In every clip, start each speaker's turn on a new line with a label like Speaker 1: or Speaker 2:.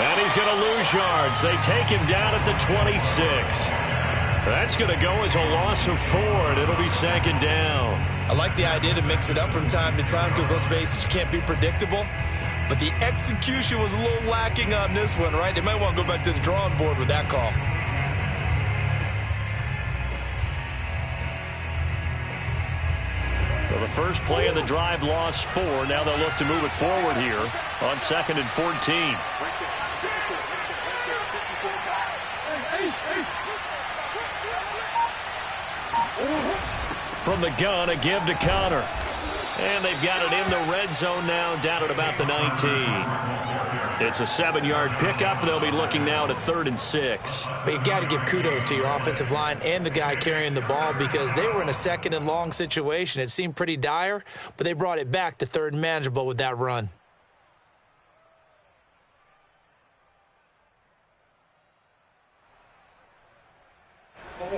Speaker 1: And he's going to lose yards. They take him down at the 26. That's going to go as a loss of 4, and it'll be 2nd down.
Speaker 2: I like the idea to mix it up from time to time because, let's face it, you can't be predictable. But the execution was a little lacking on this one, right? They might want to go back to the drawing board with that call.
Speaker 1: Well, the first play of the drive lost 4. Now they'll look to move it forward here on 2nd and 14. From the gun, a give to Connor. And they've got it in the red zone now, down at about the 19. It's a 7-yard pickup. They'll be looking now to 3rd and 6.
Speaker 2: But you got to give kudos to your offensive line and the guy carrying the ball because they were in a 2nd and long situation. It seemed pretty dire, but they brought it back to 3rd and manageable with that run.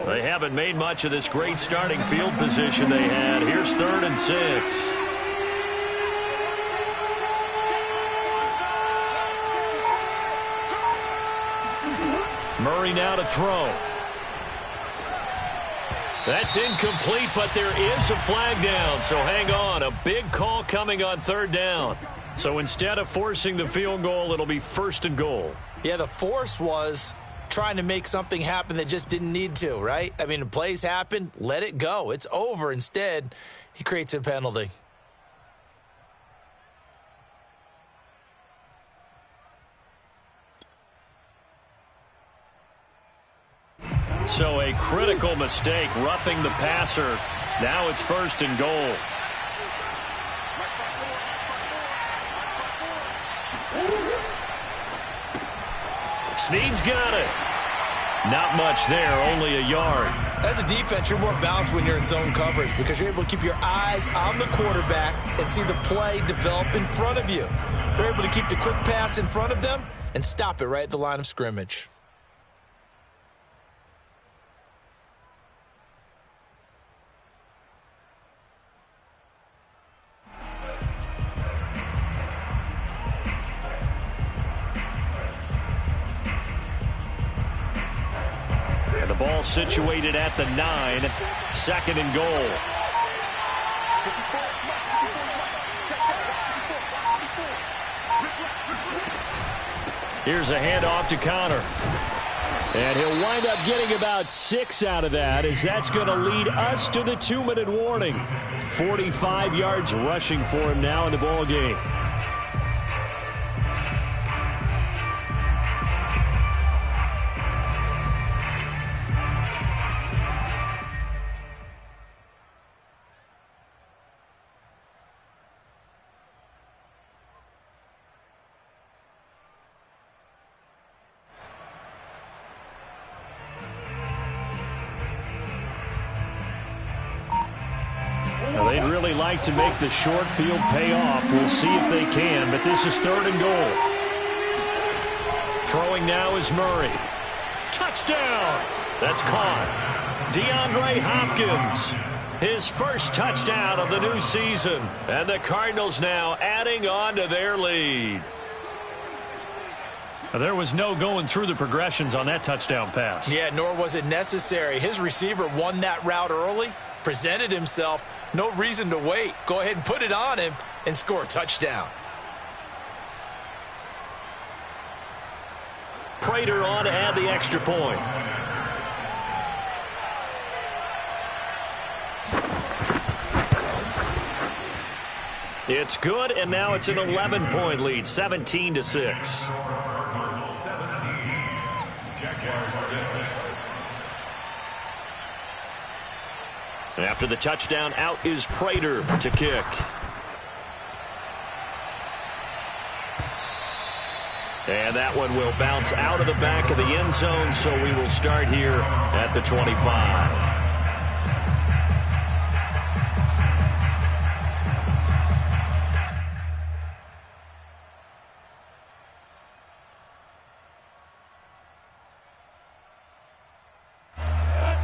Speaker 1: They haven't made much of this great starting field position they had. Here's 3rd and 6. Murray now to throw. That's incomplete, but there is a flag down, so hang on. A big call coming on 3rd down. So instead of forcing the field goal, it'll be 1st and goal.
Speaker 2: Yeah, the force was trying to make something happen that just didn't need to, right? I mean, the plays happen, let it go. It's over. Instead, he creates a penalty.
Speaker 1: So a critical mistake, roughing the passer. Now it's 1st and goal. Snead's got it. Not much there, only a yard.
Speaker 2: As a defense, you're more balanced when you're in zone coverage because you're able to keep your eyes on the quarterback and see the play develop in front of you. They're able to keep the quick pass in front of them and stop it right at the line of scrimmage.
Speaker 1: Ball situated at the 9, 2nd and goal. Here's a handoff to Connor. And he'll wind up getting about 6 out of that, as that's going to lead us to the 2-minute warning. 45 yards rushing for him now in the ball game. They'd really like to make the short field pay off. We'll see if they can, but this is 3rd and goal. Throwing now is Murray. Touchdown! That's caught. DeAndre Hopkins, his first touchdown of the new season. And the Cardinals now adding on to their lead. There was no going through the progressions on that touchdown pass.
Speaker 2: Yeah, nor was it necessary. His receiver won that route early, presented himself. No reason to wait. Go ahead and put it on him and score a touchdown.
Speaker 1: Prater on to add the extra point. It's good, and now it's an 11-point lead, 17-6. After the touchdown, out is Prater to kick. And that one will bounce out of the back of the end zone, so we will start here at the 25.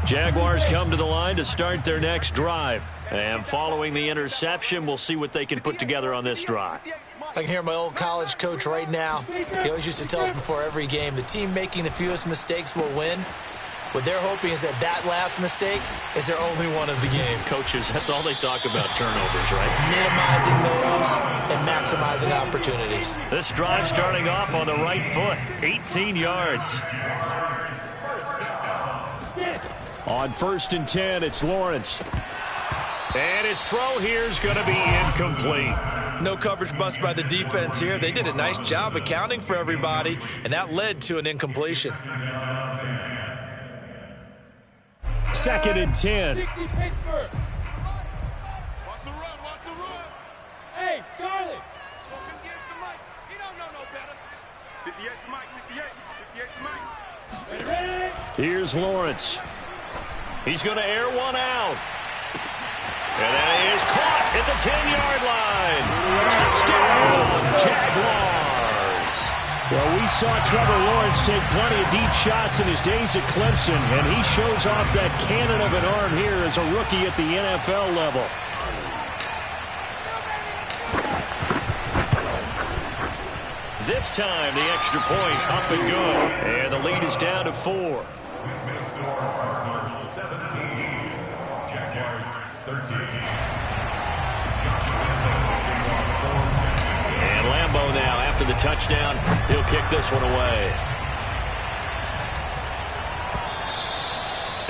Speaker 1: Jaguars come to the line to start their next drive. And following the interception, we'll see what they can put together on this drive.
Speaker 2: I can hear my old college coach right now. He always used to tell us before every game, the team making the fewest mistakes will win. What they're hoping is that last mistake is their only one of the game.
Speaker 1: Coaches, that's all they talk about, turnovers, right?
Speaker 2: Minimizing those and maximizing opportunities.
Speaker 1: This drive starting off on the right foot, 18 yards. On 1st and 10, it's Lawrence. And his throw here is going to be incomplete.
Speaker 2: No coverage bust by the defense here. They did a nice job accounting for everybody, and that led to an incompletion.
Speaker 1: 2nd and 10.
Speaker 3: Watch the run, watch the run. Hey, Charlie. He don't know no better. 58 to Mike, 58 to Mike. Ready?
Speaker 1: Here's Lawrence. He's going to air one out. And that is caught at the 10-yard line. Touchdown, Jaguars. Well, we saw Trevor Lawrence take plenty of deep shots in his days at Clemson, and he shows off that cannon of an arm here as a rookie at the NFL level. This time, the extra point up and good. And the lead is down to 4. And Lambeau now, after the touchdown, he'll kick this one away.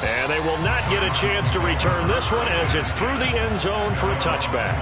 Speaker 1: And they will not get a chance to return this one as it's through the end zone for a touchback.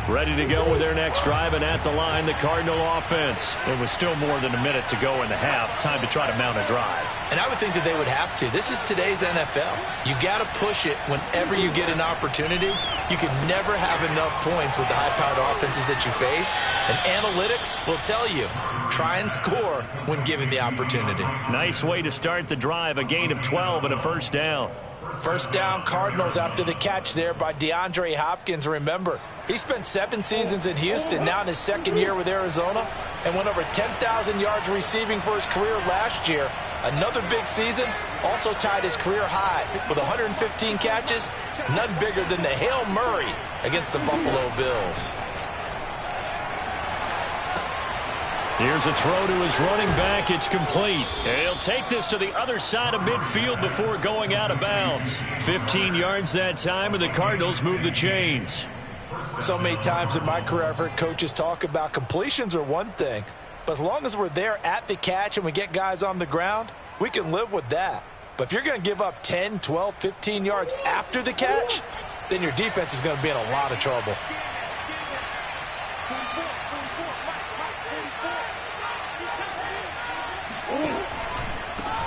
Speaker 1: Ready to go with their next drive, and at the line, the Cardinal offense. It was still more than a minute to go in the half. Time to try to mount a drive.
Speaker 2: And I would think that they would have to. This is today's NFL. You got to push it whenever you get an opportunity. You can never have enough points with the high-powered offenses that you face. And analytics will tell you, try and score when given the opportunity.
Speaker 1: Nice way to start the drive. A gain of 12 and a first down.
Speaker 2: First down, Cardinals after the catch there by DeAndre Hopkins. Remember, he spent 7 seasons in Houston, now in his 2nd year with Arizona, and went over 10,000 yards receiving for his career last year. Another big season, also tied his career high with 115 catches, none bigger than the Hail Murray against the Buffalo Bills.
Speaker 1: Here's a throw to his running back. It's complete. And he'll take this to the other side of midfield before going out of bounds. 15 yards that time, and the Cardinals move the chains.
Speaker 2: So many times in my career I've heard coaches talk about completions are one thing, but as long as we're there at the catch and we get guys on the ground, we can live with that. But if you're going to give up 10, 12, 15 yards after the catch, then your defense is going to be in a lot of trouble.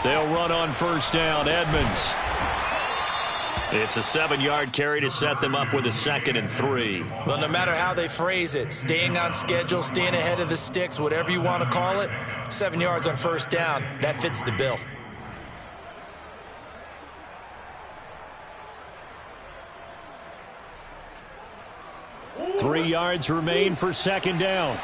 Speaker 1: They'll run on first down. Edmonds. It's a 7-yard carry to set them up with a 2nd and 3.
Speaker 2: Well, no matter how they phrase it, staying on schedule, staying ahead of the sticks, whatever you want to call it, 7 yards on first down, that fits the bill.
Speaker 1: Three yards remain for 2nd down.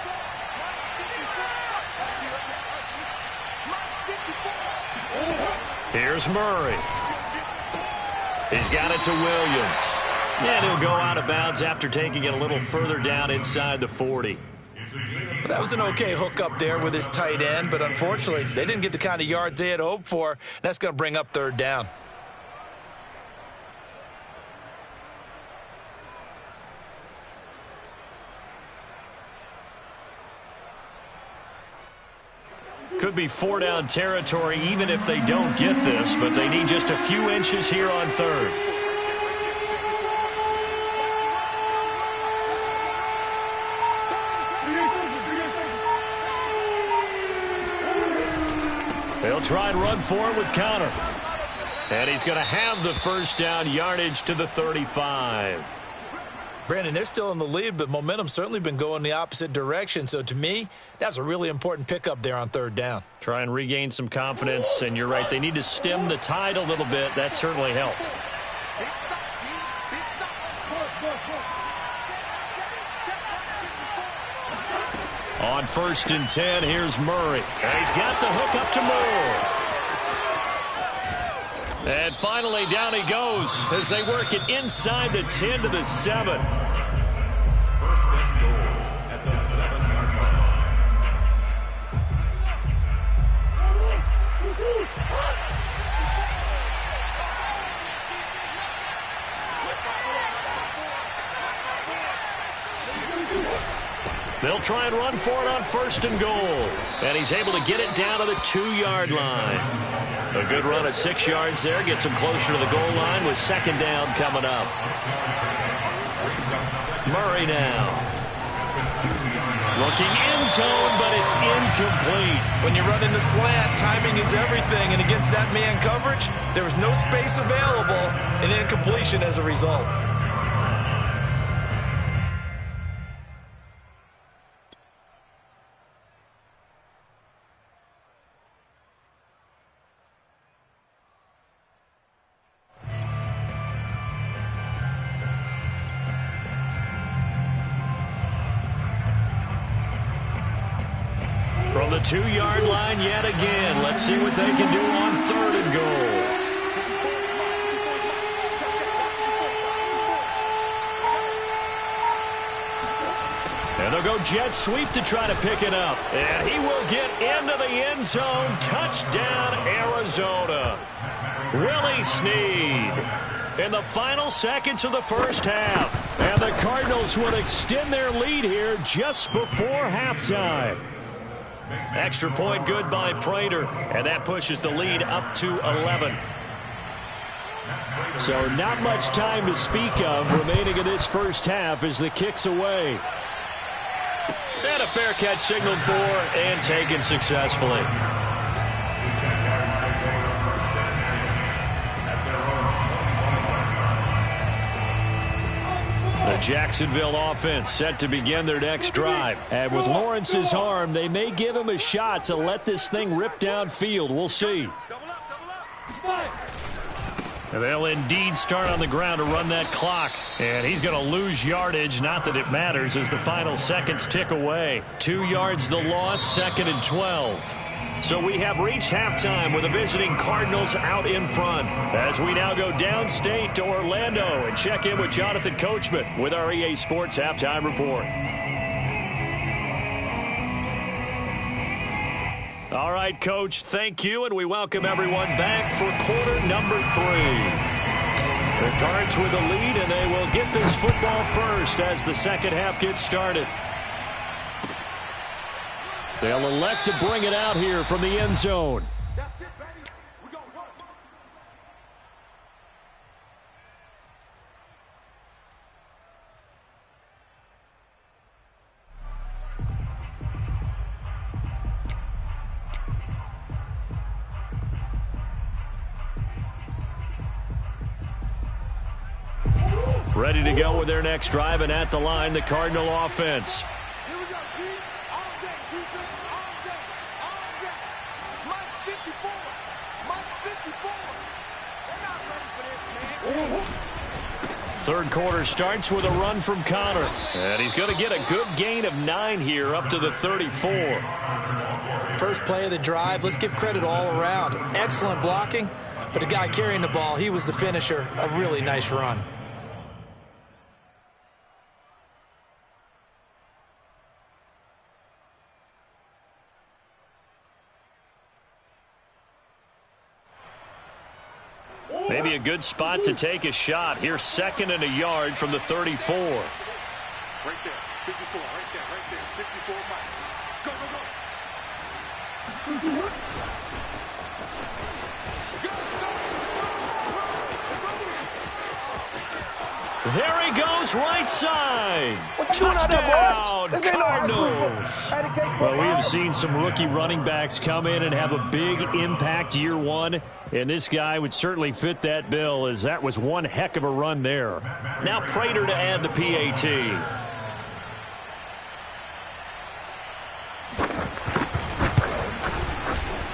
Speaker 1: Here's Murray. He's got it to Williams. And he'll go out of bounds after taking it a little further down inside the 40.
Speaker 2: That was an okay hook up there with his tight end, but unfortunately, they didn't get the kind of yards they had hoped for. That's going to bring up 3rd down.
Speaker 1: Could be 4-down territory even if they don't get this, but they need just a few inches here on 3rd. They'll try and run for it with counter. And he's going to have the first down yardage to the 35.
Speaker 2: Brandon, they're still in the lead, but momentum's certainly been going the opposite direction. So to me, that's a really important pickup there on 3rd down.
Speaker 1: Try and regain some confidence, and you're right, they need to stem the tide a little bit. That certainly helped. On 1st and 10, here's Murray. And he's got the hook up to Moore. And finally, down he goes as they work it inside the 10 to the 7.
Speaker 3: First and goal at the 7-yard line.
Speaker 1: They'll try and run for it on first and goal. And he's able to get it down to the 2-yard line. A good run at 6 yards there. Gets him closer to the goal line with second down coming up. Murray now. Looking end zone, but it's incomplete.
Speaker 2: When you run into slant, timing is everything. And against that man coverage, there was no space available, and incompletion as a result.
Speaker 1: From the 2-yard line yet again. Let's see what they can do on third and goal. And they'll go jet sweep to try to pick it up. And he will get into the end zone. Touchdown, Arizona. Willie Snead in the final seconds of the first half. And the Cardinals would extend their lead here just before halftime. Extra point good by Prater, and that pushes the lead up to 11. So not much time to speak of remaining in this first half as the kick's away. And a fair catch signaled for and taken successfully. The Jacksonville offense set to begin their next drive. And with Lawrence's arm, they may give him a shot to let this thing rip downfield. We'll see. And they'll indeed start on the ground to run that clock. And he's going to lose yardage. Not that it matters as the final seconds tick away. 2 yards the loss, 2nd and 12. So we have reached halftime with the visiting Cardinals out in front. As we now go downstate to Orlando and check in with Jonathan Coachman with our EA Sports Halftime Report. All right, Coach, thank you, and we welcome everyone back for quarter number 3. The Cards with the lead, and they will get this football first as the second half gets started. They'll elect to bring it out here from the end zone.
Speaker 3: That's it, baby. We're going to work.
Speaker 1: Ready to go with their next drive, and at the line, the Cardinal offense.
Speaker 3: Here we go, D. All day, defense, all day, all day. Mike 54, Mike 54. They're not ready for this, man.
Speaker 1: Third quarter starts with a run from Connor. And he's going to get a good gain of 9 here up to the 34.
Speaker 2: First play of the drive, let's give credit all around. Excellent blocking, but the guy carrying the ball, he was the finisher. A really nice run.
Speaker 1: Maybe a good spot to take a shot. Here's 2nd and a yard from the 34.
Speaker 3: Right there, 54, right there, 54, Mike. Go, go, go.
Speaker 1: There he goes, right side. Touchdown, Cardinals. Well, we have seen some rookie running backs come in and have a big impact year one, and this guy would certainly fit that bill, as that was one heck of a run there. Now Prater to add the PAT.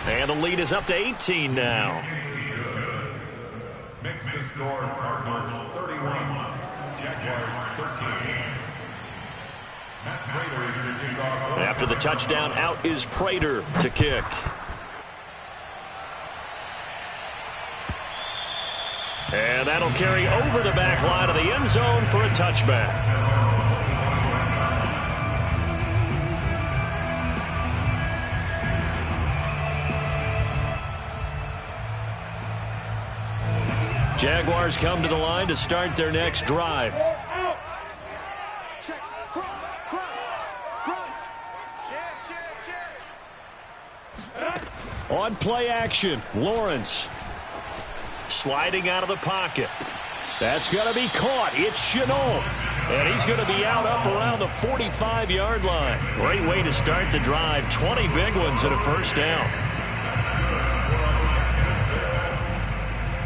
Speaker 1: And the lead is up to 18 now.
Speaker 3: Makes the score Cardinals 31, Jaguars 13. Matt Prater to kick off.
Speaker 1: After the touchdown, out is Prater to kick. And that'll carry over the back line of the end zone for a touchback. Jaguars come to the line to start their next drive. On play action, Lawrence. Sliding out of the pocket. That's going to be caught. It's Chenault. And he's going to be out up around the 45-yard line. Great way to start the drive. 20 big ones and a first down.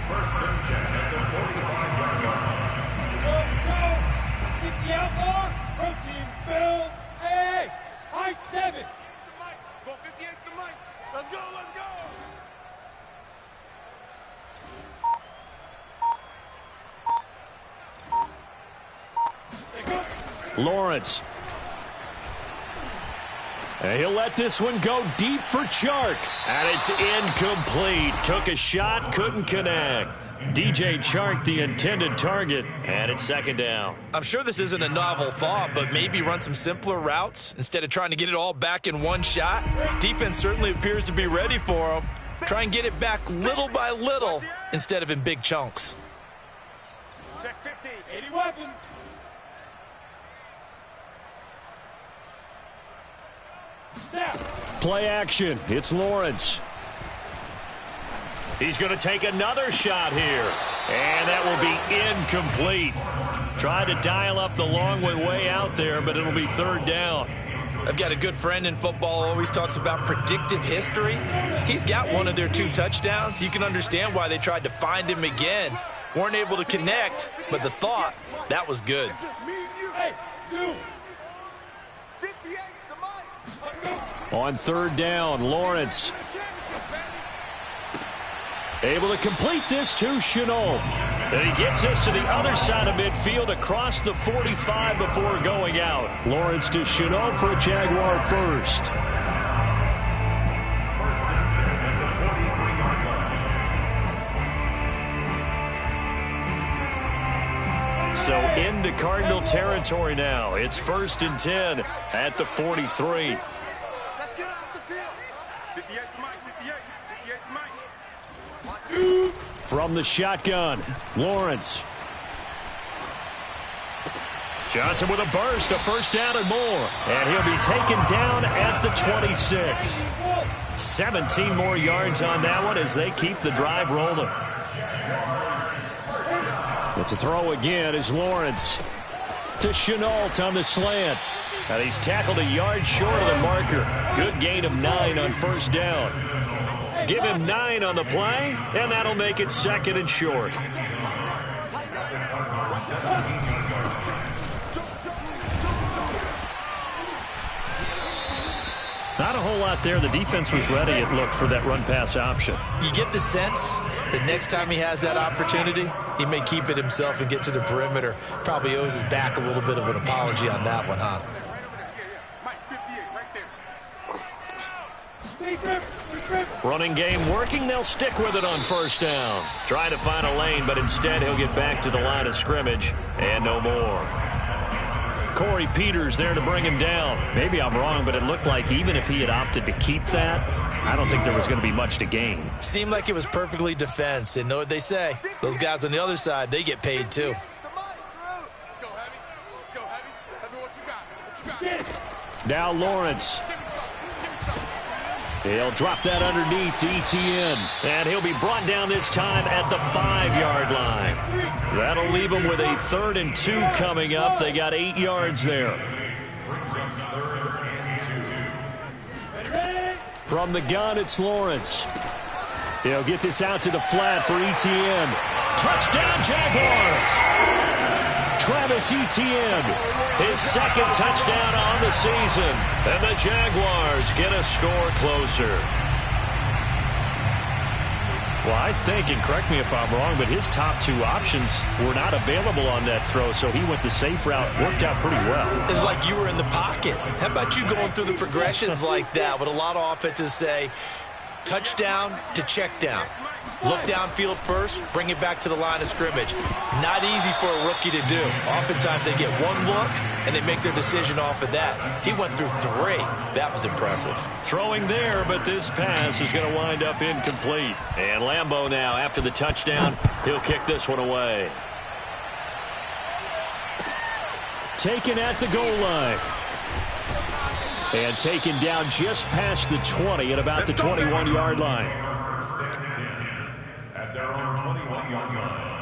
Speaker 4: First and 10 at the 45-yard line. 60 out more. Protein spell. Hey, I-7.
Speaker 3: Go 58's the mic. Let's go, let's go.
Speaker 1: Lawrence. And he'll let this one go deep for Chark. And it's incomplete. Took a shot, couldn't connect. DJ Chark, the intended target, and it's second down.
Speaker 2: I'm sure this isn't a novel thought, but maybe run some simpler routes instead of trying to get it all back in one shot. Defense certainly appears to be ready for him. Try and get it back little by little instead of in big chunks.
Speaker 3: Check 15.
Speaker 4: 80 weapons.
Speaker 1: Play action. It's Lawrence. He's going to take another shot here. And that will be incomplete. Tried to dial up the long way out there, but it'll be third down.
Speaker 2: I've got a good friend in football who always talks about predictive history. He's got one of their 2 touchdowns. You can understand why they tried to find him again. Weren't able to connect, but the thought, that was good.
Speaker 3: It's just me and you.
Speaker 4: Hey, Stu.
Speaker 3: 58's the mic.
Speaker 1: On third down, Lawrence. Able to complete this to Chenault. And he gets us to the other side of midfield across the 45 before going out. Lawrence to Chenault for a Jaguar first.
Speaker 4: First and 10 at the 43-yard line.
Speaker 1: So into Cardinal territory now. It's first and 10 at the 43.
Speaker 3: Let's get off the field. 58's the mic. 58's the mic.
Speaker 1: From the shotgun, Lawrence. Johnson with a burst, a first down and more. And he'll be taken down at the 26. 17 more yards on that one as they keep the drive rolling. But to throw again is Lawrence. To Chenault on the slant. And he's tackled a yard short of the marker. Good gain of 9 on first down. Give him 9 on the play, and that'll make it second and short. Not a whole lot there. The defense was ready, it looked, for that run-pass option.
Speaker 2: You get the sense that next time he has that opportunity, he may keep it himself and get to the perimeter. Probably owes his back a little bit of an apology on that one, huh?
Speaker 1: Running game working. They'll stick with it on first down. Trying to find a lane, but instead he'll get back to the line of scrimmage and no more. Corey Peters there to bring him down. Maybe I'm wrong, but it looked like even if he had opted to keep that, I don't think there was going to be much to gain.
Speaker 2: Seemed like it was perfectly defense. And know what they say? Those guys on the other side, they get paid too.
Speaker 3: Let's go, Heavy. Let's go, Heavy. Heavy, what you got? What you got?
Speaker 1: Now Lawrence.
Speaker 3: Give me something. Give me something.
Speaker 1: He'll drop that underneath to ETN. And he'll be brought down this time at the 5-yard line. That'll leave him with a 3rd and 2 coming up. They got 8 yards there. From the gun, it's Lawrence. He'll get this out to the flat for ETN. Touchdown, Jaguars! Travis Etienne, his 2nd touchdown on the season. And the Jaguars get a score closer. Well, I think, and correct me if I'm wrong, but his top 2 options were not available on that throw, so he went the safe route. Worked out pretty well.
Speaker 2: It was like you were in the pocket. How about you going through the progressions like that? What a lot of offenses say, touchdown to check down. Look downfield first, bring it back to the line of scrimmage. Not easy for a rookie to do. Oftentimes they get one look, and they make their decision off of that. He went through 3. That was impressive.
Speaker 1: Throwing there, but this pass is going to wind up incomplete. And Lambeau now, after the touchdown, he'll kick this one away. Taken at the goal line. And taken down just past the 20 at about the 21-yard line.
Speaker 5: At their own 21-yard line.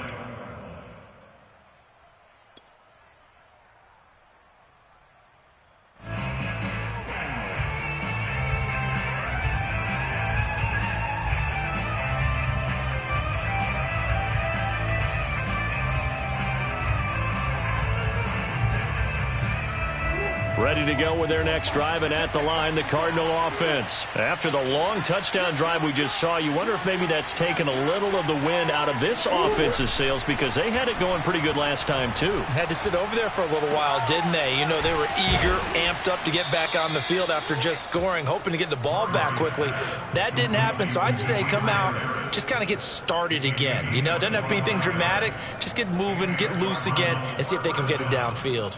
Speaker 1: Ready to go with their next drive, and at the line, the Cardinal offense. After the long touchdown drive we just saw, you wonder if maybe that's taken a little of the wind out of this offense's sails, because they had it going pretty good last time, too.
Speaker 2: Had to sit over there for a little while, didn't they? You know, they were eager, amped up to get back on the field after just scoring, hoping to get the ball back quickly. That didn't happen, so I'd say come out, just kind of get started again. You know, it doesn't have to be anything dramatic. Just get moving, get loose again, and see if they can get it downfield.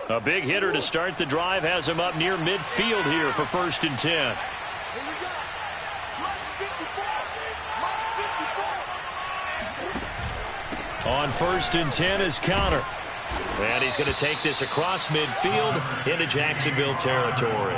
Speaker 1: A big hitter to start the drive has him up near midfield here for 1st and 10.
Speaker 3: Here we go.
Speaker 1: On 1st and 10 is Connor. And he's going to take this across midfield into Jacksonville territory.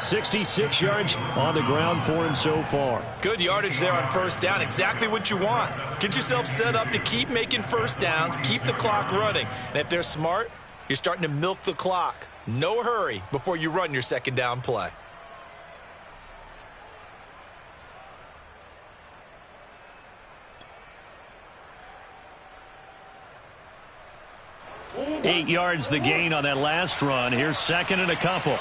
Speaker 1: 66 yards on the ground for him so far.
Speaker 2: Good yardage there on 1st down. Exactly what you want. Get yourself set up to keep making 1st downs, keep the clock running. And if they're smart, you're starting to milk the clock. No hurry before you run your 2nd down play.
Speaker 1: Eight yards the gain on that last run. Here's 2nd and a couple.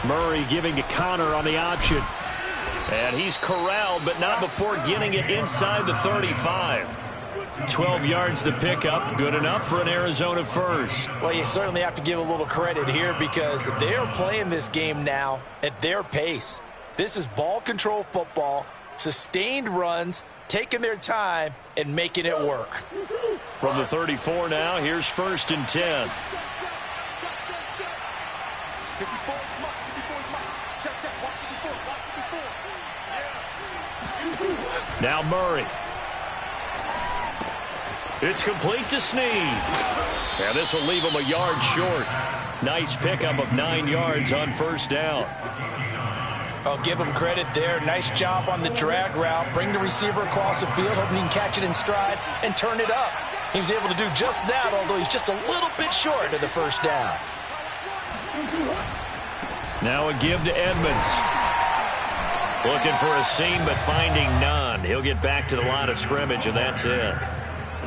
Speaker 1: Murray giving to Connor on the option. And he's corralled, but not before getting it inside the 35. 12 yards the pickup. Good enough for an Arizona 1st.
Speaker 2: Well, you certainly have to give a little credit here because they are playing this game now at their pace. This is ball control football, sustained runs, taking their time, and making it work.
Speaker 1: From the 34 now, here's 1st and 10. Now Murray. It's complete to Snead. And this will leave him a yard short. Nice pickup of 9 yards on 1st down.
Speaker 2: I'll give him credit there. Nice job on the drag route. Bring the receiver across the field, hoping he can catch it in stride and turn it up. He was able to do just that, although he's just a little bit short of the 1st down.
Speaker 1: Now a give to Edmonds. Looking for a seam, but finding none. He'll get back to the line of scrimmage, and that's it.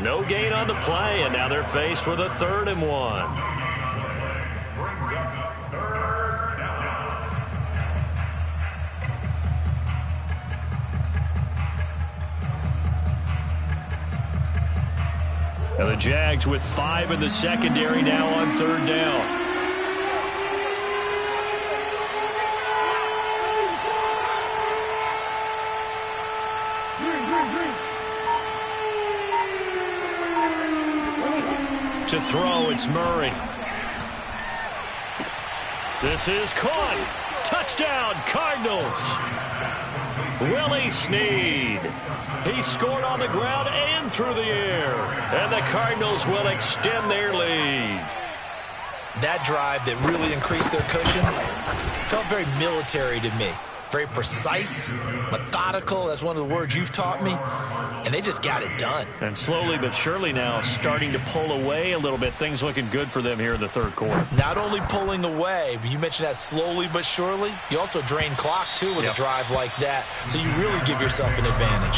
Speaker 1: No gain on the play, and now they're faced with a 3rd and 1.
Speaker 5: Brings up 3rd down.
Speaker 1: And the Jags with 5 in the secondary now on 3rd down. To throw, it's Murray. This is caught. Touchdown, Cardinals. Willie Snead. He scored on the ground and through the air. And the Cardinals will extend their lead.
Speaker 2: That drive that really increased their cushion felt very military to me. Very precise, methodical. That's one of the words you've taught me. And they just got it done.
Speaker 1: And slowly but surely now starting to pull away a little bit. Things looking good for them here in the 3rd quarter.
Speaker 2: Not only pulling away, but you mentioned that slowly but surely. You also drain clock, too, with a drive like that. So you really give yourself an advantage.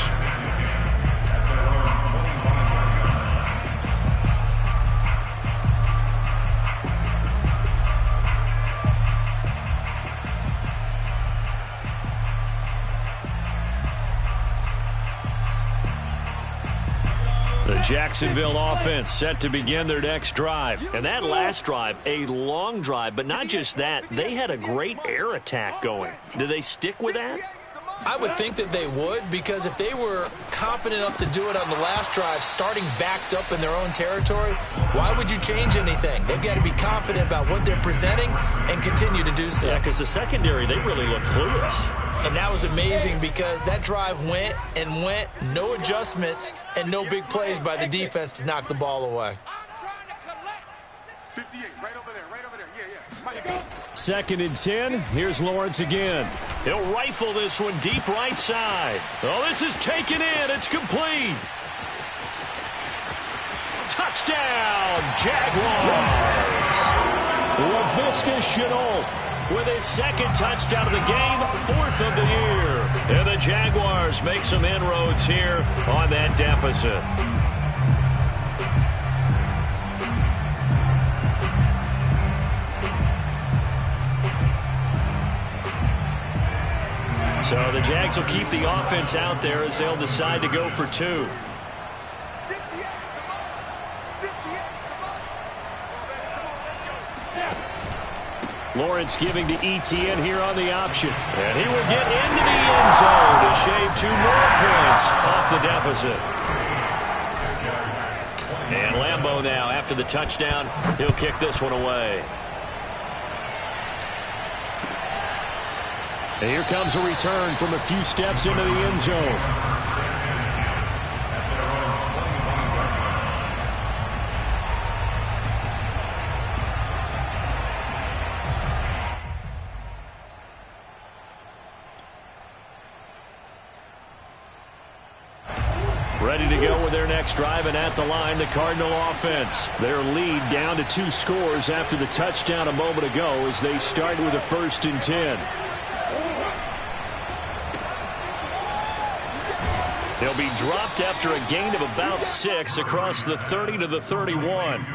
Speaker 1: Jacksonville offense set to begin their next drive. And that last drive, a long drive, but not just that. They had a great air attack going. Do they stick with that?
Speaker 2: I would think that they would, because if they were confident enough to do it on the last drive, starting backed up in their own territory, why would you change anything? They've got to be confident about what they're presenting and continue to do so.
Speaker 1: Yeah, because the secondary, they really looked clueless.
Speaker 2: And that was amazing because that drive went and went, no adjustments and no big plays by the defense to knock the ball away.
Speaker 3: 58, right over there, yeah.
Speaker 1: Second and 10. Here's Lawrence again. He'll rifle this one deep right side. Oh, this is taken in. It's complete. Touchdown, Jaguars. LaVisca Chenault with his second touchdown of the game, fourth of the year. And the Jaguars make some inroads here on that deficit. So the Jags will keep the offense out there as they'll decide to go for two. Lawrence giving to ETN here on the option. And he will get into the end zone to shave 2 more points off the deficit. And Lambeau now, after the touchdown, he'll kick this one away. And here comes a return from a few steps into the end zone. Ready to go with their next drive, and at the line, the Cardinal offense. Their lead down to 2 scores after the touchdown a moment ago as they start with a 1st and 10. They'll be dropped after a gain of about 6 across the 30 to the 31.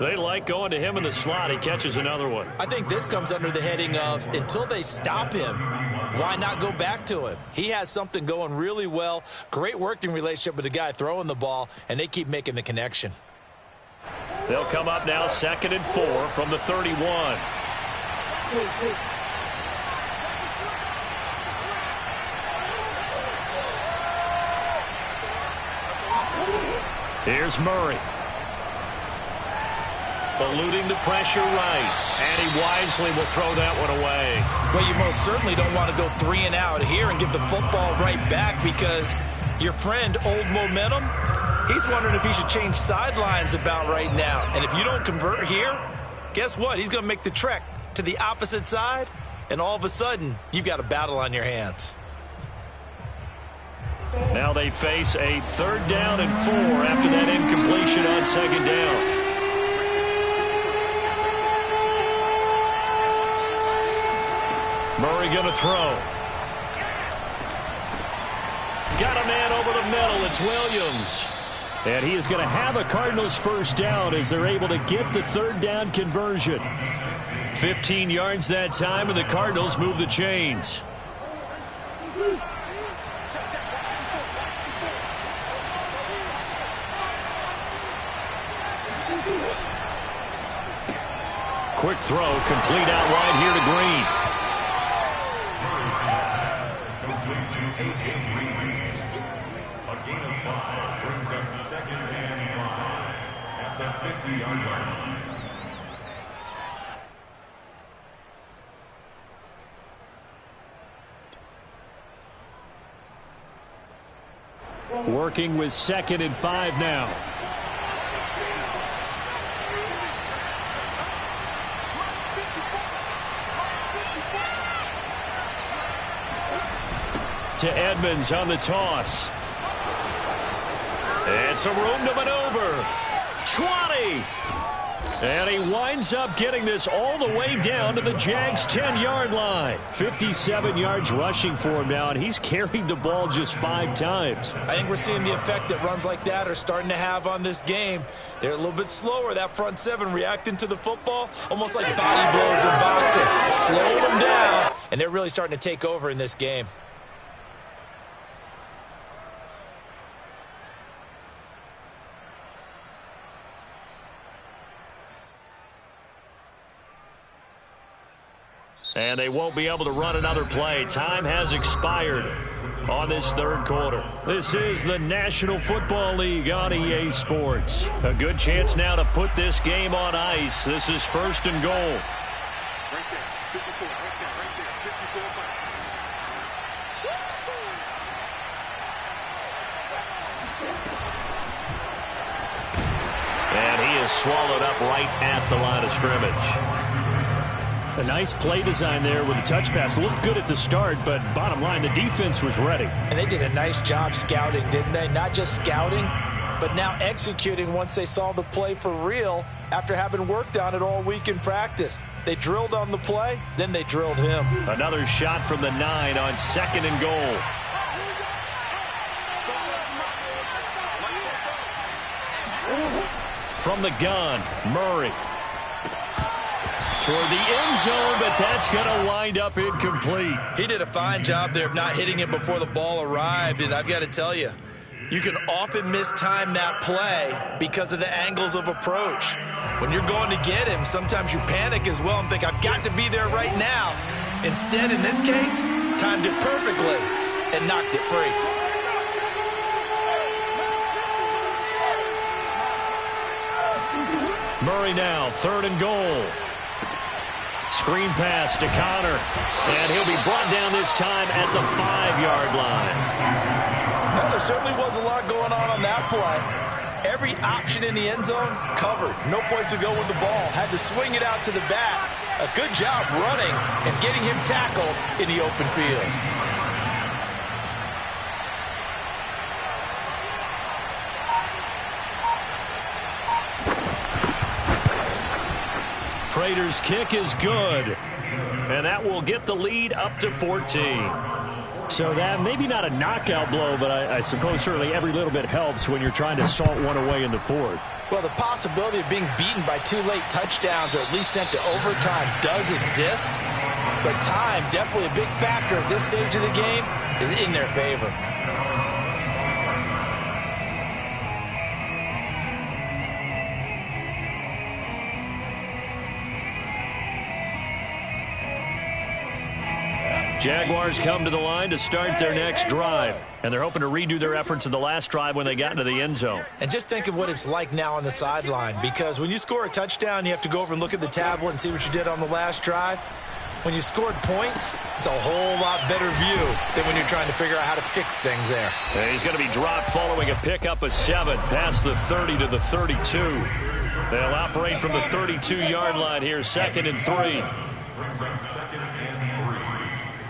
Speaker 1: They like going to him in the slot. He catches another one.
Speaker 2: I think this comes under the heading of until they stop him, why not go back to him? He has something going really well. Great working relationship with the guy throwing the ball, and they keep making the connection.
Speaker 1: They'll come up now 2nd and 4 from the 31. Here's Murray. Eluding the pressure right. And he wisely will throw that one away.
Speaker 2: Well, you most certainly don't want to go 3 and out here and give the football right back, because your friend, Old Momentum, he's wondering if he should change sidelines about right now. And if you don't convert here, guess what? He's going to make the trek to the opposite side, and all of a sudden, you've got a battle on your hands.
Speaker 1: Now they face a 3rd down and 4 after that incompletion on 2nd down. Murray going to throw. Got a man over the middle. It's Williams. And he is going to have a Cardinals 1st down as they're able to get the 3rd down conversion. 15 yards that time, and the Cardinals move the chains. Quick throw, complete out wide here to Green.
Speaker 5: A gain of 5 brings up 2nd and 5 at the 50-yard line.
Speaker 1: Working with 2nd and 5 now. To Edmonds on the toss. And some room to maneuver. 20. And he winds up getting this all the way down to the Jags' 10-yard line. 57 yards rushing for him now, and he's carried the ball just 5 times.
Speaker 2: I think we're seeing the effect that runs like that are starting to have on this game. They're a little bit slower, that front 7, reacting to the football, almost like body blows in boxing. Slowing them down, and they're really starting to take over in this game.
Speaker 1: And they won't be able to run another play. Time has expired on this third quarter. This is the National Football League on EA Sports. A good chance now to put this game on ice. This is first and goal.
Speaker 3: Right there, 54, right there, 54 back.
Speaker 1: And he is swallowed up right at the line of scrimmage. A nice play design there with the touch pass. Looked good at the start, but bottom line, the defense was ready.
Speaker 2: And they did a nice job scouting, didn't they? Not just scouting, but now executing once they saw the play for real after having worked on it all week in practice. They drilled on the play, then they drilled him.
Speaker 1: Another shot from the 9 on second and goal. From the gun, Murray. Toward the end zone, but that's going to wind up incomplete.
Speaker 2: He did a fine job there of not hitting it before the ball arrived, and I've got to tell you, you can often mistime that play because of the angles of approach. When you're going to get him, sometimes you panic as well and think, I've got to be there right now. Instead, in this case, timed it perfectly and knocked it free.
Speaker 1: Murray now, third and goal. Screen pass to Connor, and he'll be brought down this time at the 5-yard line.
Speaker 2: Well, there certainly was a lot going on that play. Every option in the end zone covered. No place to go with the ball. Had to swing it out to the back. A good job running and getting him tackled in the open field.
Speaker 1: Prater's kick is good, and that will get the lead up to 14. So that maybe not a knockout blow, but I suppose certainly every little bit helps when you're trying to salt one away in the fourth.
Speaker 2: Well, the possibility of being beaten by 2 late touchdowns or at least sent to overtime does exist, but time, definitely a big factor at this stage of the game, is in their favor.
Speaker 1: Jaguars come to the line to start their next drive, and they're hoping to redo their efforts in the last drive when they got into the end zone.
Speaker 2: And just think of what it's like now on the sideline, because when you score a touchdown, you have to go over and look at the tablet and see what you did on the last drive. When you scored points, it's a whole lot better view than when you're trying to figure out how to fix things there.
Speaker 1: And he's going to be dropped following a pickup of 7 past the 30 to the 32. They'll operate from the 32-yard line here, 2nd and 3.
Speaker 5: Brings up 2nd and 3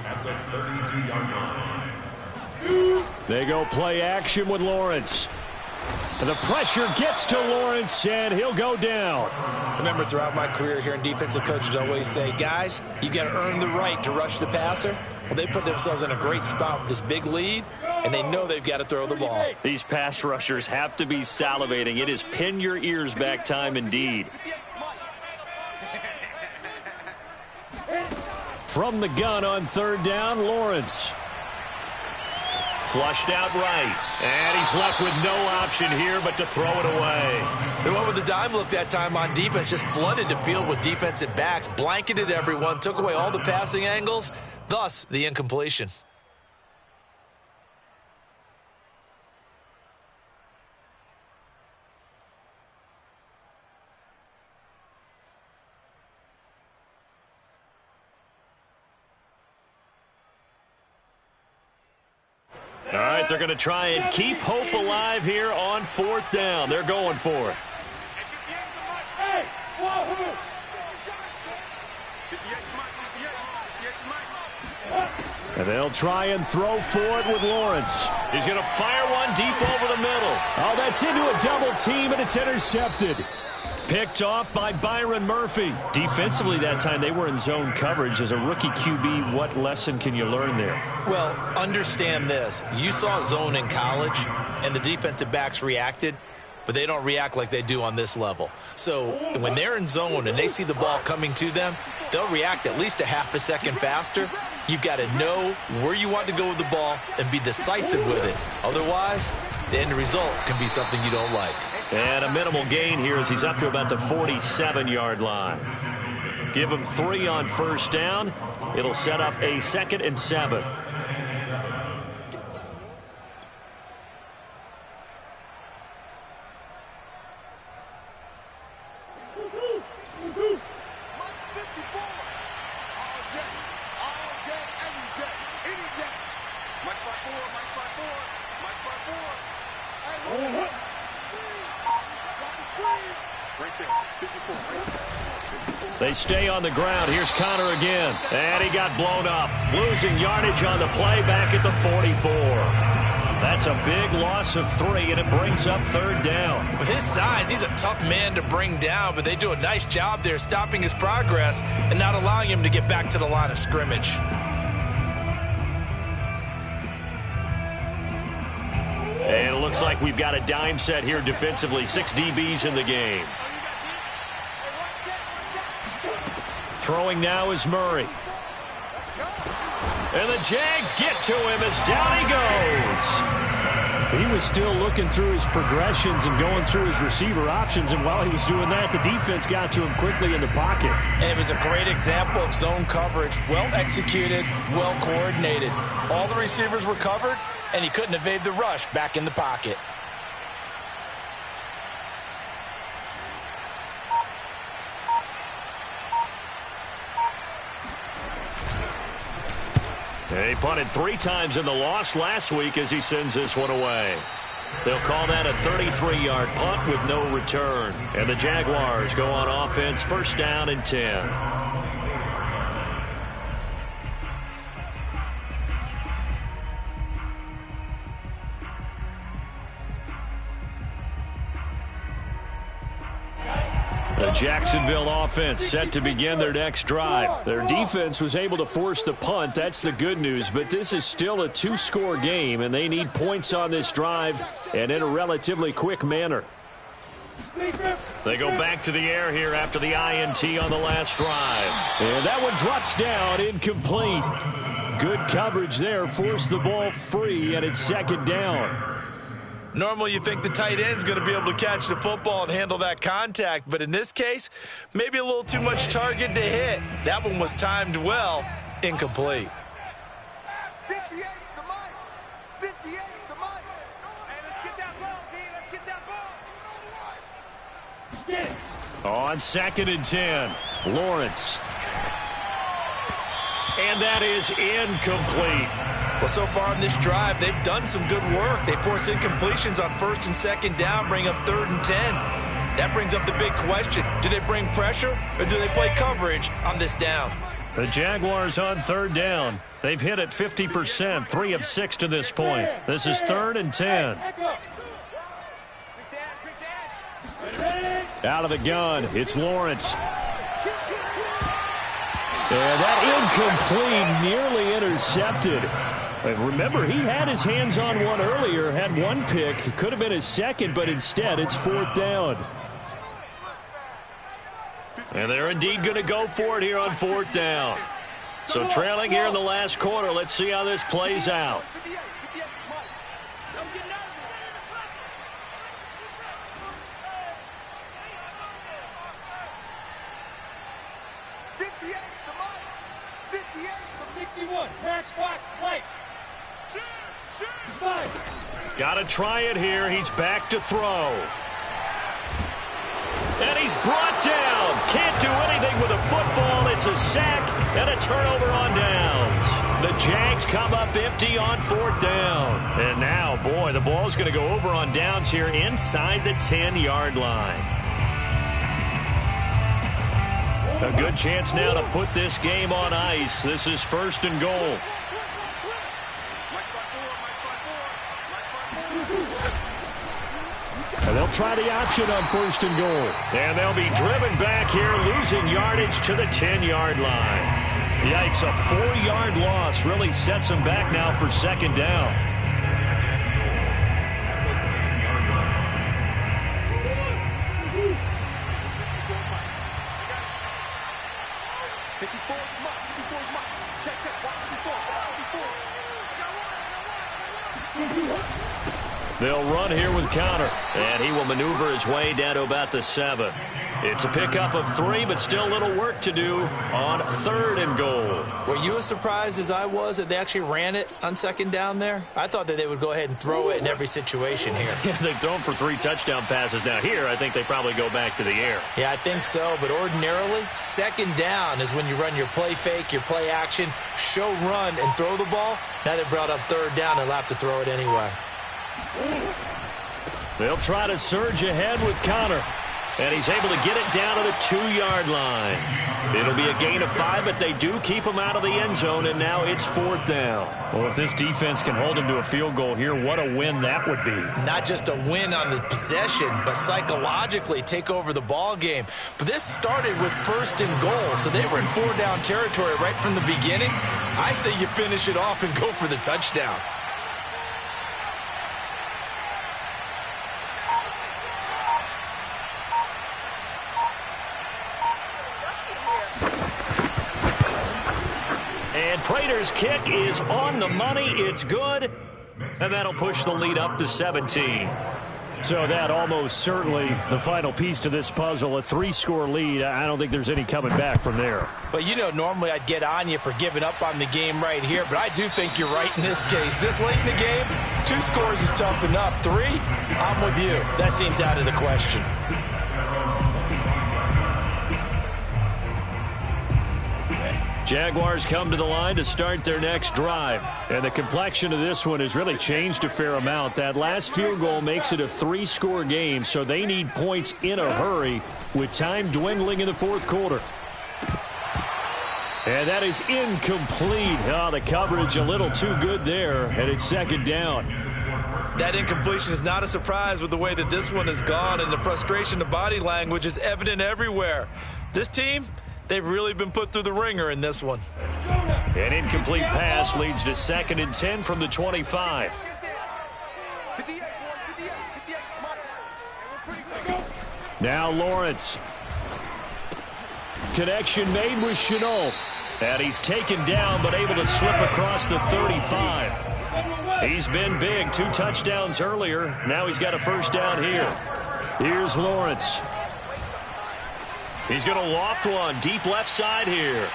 Speaker 5: at the 32-yard line.
Speaker 1: They go play action with Lawrence. And the pressure gets to Lawrence, and he'll go down.
Speaker 2: Remember, throughout my career here in defensive coaches always say, guys, you got to earn the right to rush the passer. Well, they put themselves in a great spot with this big lead, and they know they've got to throw the ball.
Speaker 1: These pass rushers have to be salivating. It is pin your ears back time indeed. From the gun on 3rd down, Lawrence. Flushed out right. And he's left with no option here but to throw it away.
Speaker 2: They went with the dime look that time on defense, just flooded the field with defensive backs, blanketed everyone, took away all the passing angles, thus the incompletion.
Speaker 1: All right, they're going to try and keep hope alive here on 4th down. They're going for it.
Speaker 4: Hey, wahoo!
Speaker 1: And they'll try and throw for it with Lawrence. He's going to fire one deep over the middle. Oh, that's into a double team, and it's intercepted. Picked off by Byron Murphy. Defensively that time, they were in zone coverage. As a rookie QB, what lesson can you learn there?
Speaker 2: Well, understand this. You saw zone in college, and the defensive backs reacted, but they don't react like they do on this level. So when they're in zone and they see the ball coming to them, they'll react at least a half a second faster. You've got to know where you want to go with the ball and be decisive with it. Otherwise, the end result can be something you don't like.
Speaker 1: And a minimal gain here as he's up to about the 47-yard line. Give him 3 on first down. It'll set up a 2nd and 7. They stay on the ground. Here's Connor again. And he got blown up. Losing yardage on the play back at the 44. That's a big loss of 3, and it brings up 3rd down.
Speaker 2: With his size, he's a tough man to bring down, but they do a nice job there stopping his progress and not allowing him to get back to the line of scrimmage.
Speaker 1: And it looks like we've got a dime set here defensively. 6 DBs in the game. Throwing now is Murray. And the Jags get to him as down he goes.
Speaker 6: He was still looking through his progressions and going through his receiver options, and while he was doing that, the defense got to him quickly in the pocket.
Speaker 2: And it was a great example of zone coverage. Well executed, well coordinated. All the receivers were covered, and he couldn't evade the rush back in the pocket.
Speaker 1: He punted 3 times in the loss last week as he sends this one away. They'll call that a 33-yard punt with no return. And the Jaguars go on offense, 1st down and 10. The Jacksonville offense set to begin their next drive. Their defense was able to force the punt. That's the good news. But this is still a 2-score game, and they need points on this drive and in a relatively quick manner. They go back to the air here after the INT on the last drive. And that one drops down, incomplete. Good coverage there. Forced the ball free, and it's 2nd down.
Speaker 2: Normally you think the tight end's going to be able to catch the football and handle that contact, but in this case, maybe a little too much target to hit. That one was timed well, incomplete.
Speaker 3: 58's the mic. 58's the mic. Hey, let's get that ball, D. Let's get that ball.
Speaker 1: On 2nd and 10, Lawrence. And that is incomplete.
Speaker 2: Well, so far in this drive, they've done some good work. They force incompletions on 1st and 2nd down, bring up 3rd and 10. That brings up the big question. Do they bring pressure or do they play coverage on this down?
Speaker 1: The Jaguars on 3rd down. They've hit it 50%, 3 of 6 to this point. This is 3rd and 10. Out of the gun, it's Lawrence. And that incomplete, nearly intercepted. Remember, he had his hands on one earlier, had 1 pick. It could have been his 2nd, but instead it's 4th down. And they're indeed going to go for it here on 4th down. So trailing here in the last quarter, let's see how this plays out. Got to try it here. He's back to throw. And he's brought down. Can't do anything with a football. It's a sack and a turnover on downs. The Jags come up empty on 4th down. And now, boy, the ball's going to go over on downs here inside the 10-yard line. A good chance now to put this game on ice. This is 1st and goal. And they'll try the option on 1st and goal. And they'll be driven back here, losing yardage to the 10-yard line. Yikes, a 4-yard loss really sets them back now for 2nd down. They'll run here with Connor, and he will maneuver his way down to about the 7. It's a pickup of 3, but still a little work to do on 3rd and goal.
Speaker 2: Were you as surprised as I was that they actually ran it on 2nd down there? I thought that they would go ahead and throw it in every situation here.
Speaker 1: Yeah, they've thrown for 3 touchdown passes. Now here, I think they probably go back to the air.
Speaker 2: Yeah, I think so, but ordinarily, 2nd down is when you run your play fake, your play action, show run, and throw the ball. Now they brought up 3rd down and they'll have to throw it anyway.
Speaker 1: They'll try to surge ahead with Connor. And he's able to get it down to the 2-yard line. It'll be a gain of 5, but they do keep him out of the end zone, and now it's 4th down. Well, if this defense can hold him to a field goal here, what a win that would be.
Speaker 2: Not just a win on the possession, but psychologically take over the ball game. But this started with 1st and goal, so they were in 4-down territory right from the beginning. I say you finish it off and go for the touchdown.
Speaker 1: Prater's kick is on the money. It's good. And that'll push the lead up to 17. So that almost certainly the final piece to this puzzle, a 3-score lead. I don't think there's any coming back from there.
Speaker 2: Well, you know, normally I'd get on you for giving up on the game right here, but I do think you're right in this case. This late in the game, 2 scores is tough enough. 3, I'm with you. That seems out of the question.
Speaker 1: Jaguars come to the line to start their next drive. And the complexion of this one has really changed a fair amount. That last field goal makes it a 3-score game, so they need points in a hurry with time dwindling in the 4th quarter. And that is incomplete. Oh, the coverage a little too good there, and it's 2nd down.
Speaker 2: That incompletion is not a surprise with the way that this one has gone, and the frustration, the body language is evident everywhere. This team, they've really been put through the ringer in this one.
Speaker 1: An incomplete pass leads to 2nd and 10 from the 25. Now Lawrence. Connection made with Chenault. And he's taken down but able to slip across the 35. He's been big. 2 touchdowns earlier. Now he's got a 1st down here. Here's Lawrence. He's going to loft one deep left side here.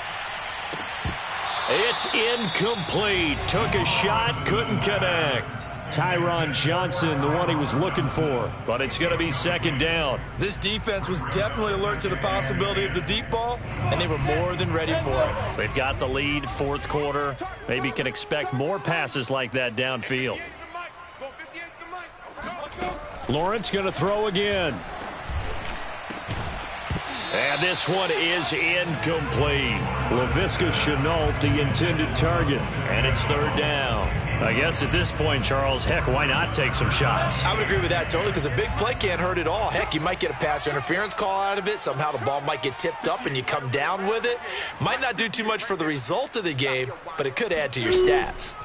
Speaker 1: It's incomplete. Took a shot, couldn't connect. Tyron Johnson, the one he was looking for. But it's going to be 2nd down.
Speaker 2: This defense was definitely alert to the possibility of the deep ball, and they were more than ready for it.
Speaker 1: They've got the lead, 4th quarter. Maybe can expect more passes like that downfield. Lawrence going to throw again. And this one is incomplete. Laviska Chenault, the intended target. And it's 3rd down. I guess at this point, Charles, heck, why not take some shots?
Speaker 2: I would agree with that totally, because a big play can't hurt at all. Heck, you might get a pass interference call out of it. Somehow the ball might get tipped up and you come down with it. Might not do too much for the result of the game, but it could add to your stats.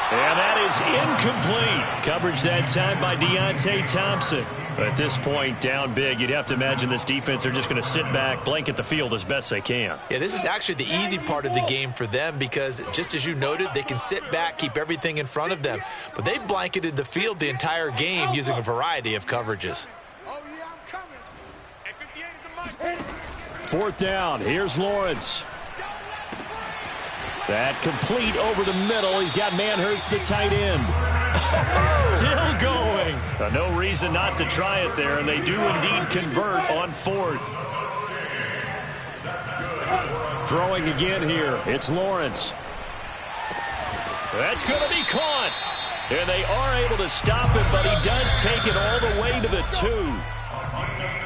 Speaker 1: And that is incomplete. Coverage that time by Deontay Thompson. At this point, down big, you'd have to imagine this defense are just going to sit back, blanket the field as best they can.
Speaker 2: Yeah, this is actually the easy part of the game for them because, just as you noted, they can sit back, keep everything in front of them. But they've blanketed the field the entire game using a variety of coverages.
Speaker 1: 4th down. Here's Lawrence. That complete over the middle. He's got Manhertz, the tight end. Still going. No reason not to try it there, and they do indeed convert on 4th. Throwing again here. It's Lawrence. That's going to be caught. And they are able to stop him, but he does take it all the way to the 2.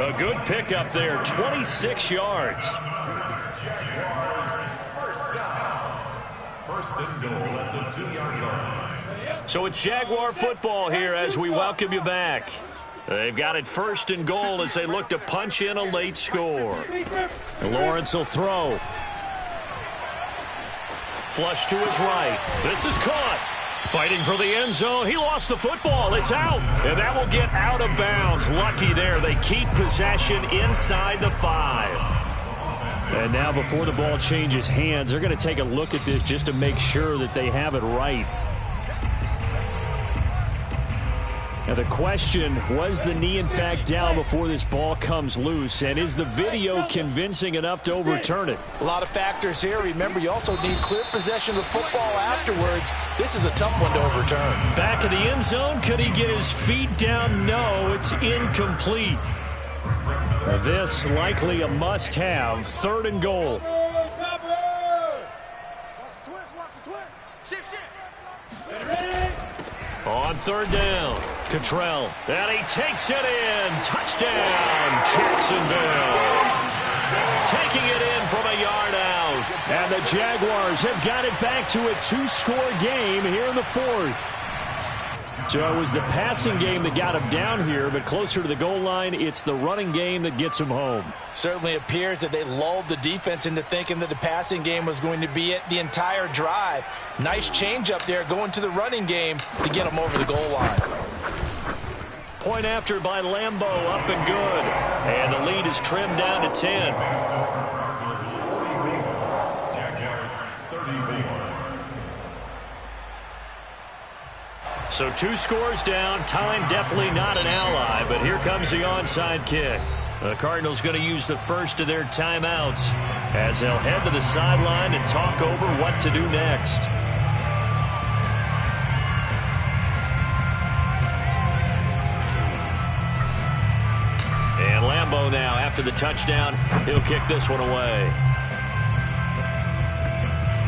Speaker 1: A good pickup there, 26 yards. So it's Jaguar football here as we welcome you back. They've got it 1st and goal as they look to punch in a late score. Lawrence will throw. Flush to his right. This is caught. Fighting for the end zone. He lost the football. It's out. And that will get out of bounds. Lucky there. They keep possession inside the 5.
Speaker 6: And now before the ball changes hands, they're going to take a look at this just to make sure that they have it right. Now the question, was the knee in fact down before this ball comes loose? And is the video convincing enough to overturn it?
Speaker 2: A lot of factors here. Remember, you also need clear possession of the football afterwards. This is a tough one to overturn.
Speaker 6: Back of the end zone. Could he get his feet down? No, it's incomplete. This likely a must-have. 3rd and goal.
Speaker 3: Watch the twist, watch the twist. Shift.
Speaker 6: On 3rd down, Cottrell. And he takes it in. Touchdown, Jacksonville. Taking it in from a yard out. And the Jaguars have got it back to a 2-score game here in the 4th. So it was the passing game that got him down here, but closer to the goal line, it's the running game that gets him home.
Speaker 2: Certainly appears that they lulled the defense into thinking that the passing game was going to be it the entire drive. Nice change up there going to the running game to get them over the goal line.
Speaker 6: Point after by Lambo, up and good. And the lead is trimmed down to 10.
Speaker 5: Jaguars 34.
Speaker 6: So 2 scores down. Time definitely not an ally, but here comes the onside kick. The Cardinals going to use the first of their timeouts as they'll head to the sideline and talk over what to do next. And Lambo now, after the touchdown, he'll kick this one away.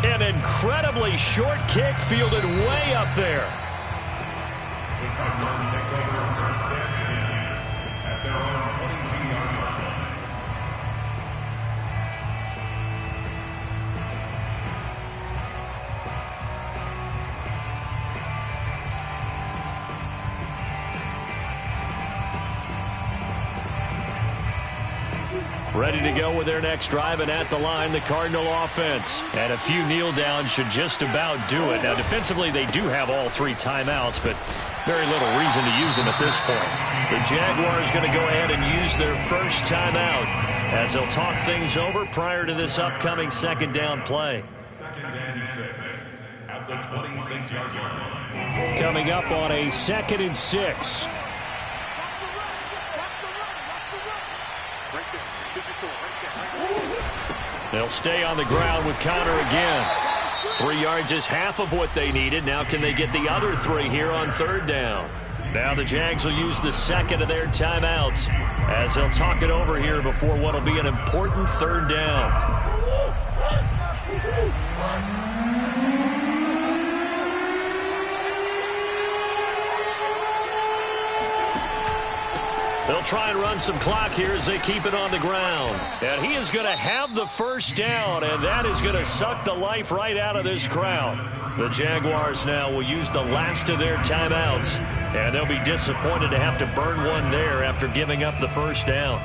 Speaker 6: An incredibly short kick fielded way up there.
Speaker 5: The Cardinals take over first and 10 at their own 22-yard line.
Speaker 6: Ready to go with their next drive, and at the line, the Cardinal offense. And a few kneel downs should just about do it. Now, defensively, they do have all 3 timeouts, but very little reason to use them at this point. The Jaguars going to go ahead and use their first timeout as they'll talk things over prior to this upcoming 2nd down play.
Speaker 5: 2nd and 6 at the 26-yard line.
Speaker 6: Coming up on a 2nd and 6. They'll stay on the ground with Connor again. 3 yards is half of what they needed. Now can they get the other 3 here on 3rd down? Now the Jags will use the 2nd of their timeouts as they'll talk it over here before what will be an important 3rd down. They'll try and run some clock here as they keep it on the ground. And he is going to have the first down, and that is going to suck the life right out of this crowd. The Jaguars now will use the last of their timeouts, and they'll be disappointed to have to burn one there after giving up the first down.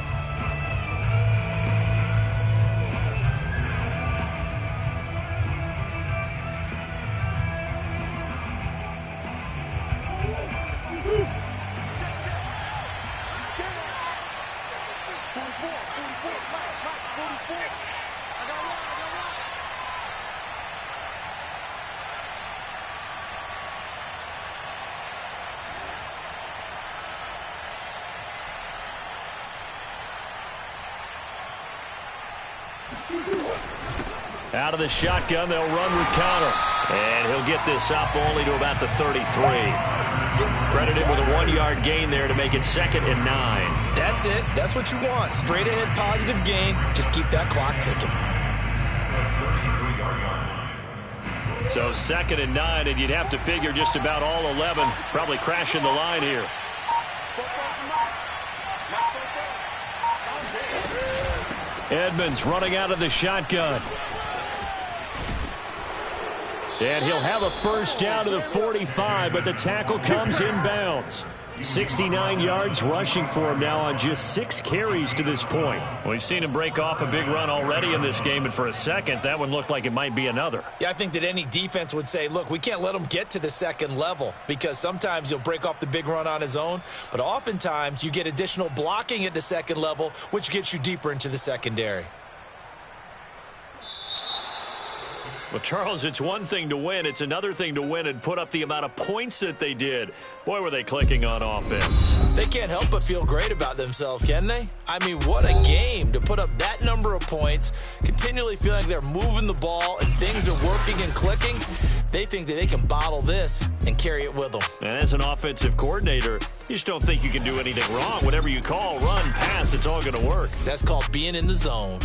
Speaker 6: Out of the shotgun, they'll run with Connor. And he'll get this up only to about the 33. Credited with a 1-yard gain there to make it 2nd and 9.
Speaker 2: That's it. That's what you want. Straight ahead positive gain. Just keep that clock ticking.
Speaker 6: So 2nd and 9, and you'd have to figure just about all 11 probably crashing the line here. Edmonds running out of the shotgun. And he'll have a first down to the 45, but the tackle comes inbounds. 69 yards rushing for him now on just 6 carries to this point. We've seen him break off a big run already in this game, and for a second, that one looked like it might be another.
Speaker 2: Yeah, I think that any defense would say, look, we can't let him get to the 2nd level because sometimes he'll break off the big run on his own, but oftentimes you get additional blocking at the 2nd level, which gets you deeper into the secondary.
Speaker 1: Well, Charles, it's one thing to win. It's another thing to win and put up the amount of points that they did. Boy, were they clicking on offense.
Speaker 2: They can't help but feel great about themselves, can they? I mean, what a game to put up that number of points, continually feeling like they're moving the ball and things are working and clicking. They think that they can bottle this and carry it with them.
Speaker 1: And as an offensive coordinator, you just don't think you can do anything wrong. Whatever you call, run, pass, it's all going to work.
Speaker 2: That's called being in the zone.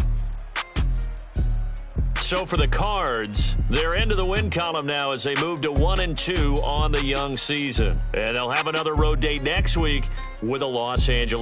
Speaker 1: So for the Cards, they're into the win column now as they move to 1-2 on the young season. And they'll have another road date next week with the Los Angeles